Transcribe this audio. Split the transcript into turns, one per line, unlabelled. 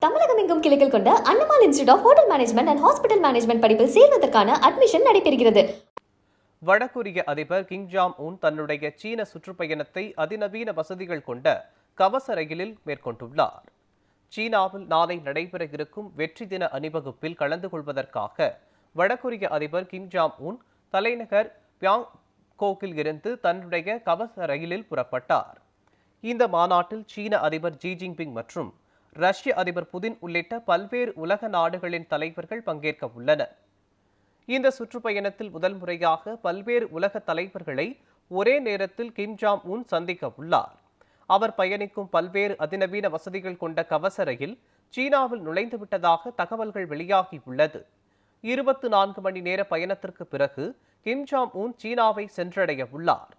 தமிழகம் எங்கும் கிளைகள் கொண்ட Annamal institute of hotel management and hospital management படிப்பில் சேர்வதற்கான அட்மிஷன் நடைபெறுகிறது.
வடகொரிய அதிபர் கிம் ஜாங் உன் தன்னுடைய சீன சுற்றுப்பயணத்தை அதிநவீன வசதிகள் கொண்ட கவச ரயிலில் மேற்கொண்டுள்ளார். சீனாவில் நாளை நடைபெற இருக்கும் வெற்றி தின அணிவகுப்பில் கலந்து கொள்வதற்காக வடகொரிய அதிபர் கிம் ஜாங் உன் தலைநகர் பியாங்காக்கில் இருந்து தன்னுடைய கவச ரயிலில் புறப்பட்டார். இந்த மாநாட்டில் சீன அதிபர் ஜி ஜின்பிங் மற்றும் ரஷ்ய அதிபர் புதின் உள்ளிட்ட பல்வேறு உலக நாடுகளின் தலைவர்கள் பங்கேற்க உள்ளனர். இந்த சுற்றுப்பயணத்தில் முதல் முறையாக பல்வேறு உலக தலைவர்களை ஒரே நேரத்தில் கிம் ஜாங் உன் சந்திக்க உள்ளார். அவர் பயணிக்கும் பல்வேறு அதிநவீன வசதிகள் கொண்ட கவச ரயில் சீனாவில் நுழைந்துவிட்டதாக தகவல்கள் வெளியாகியுள்ளது. 24 மணி நேர பயணத்திற்கு பிறகு கிம் ஜாங் உன் சீனாவை சென்றடைய உள்ளார்.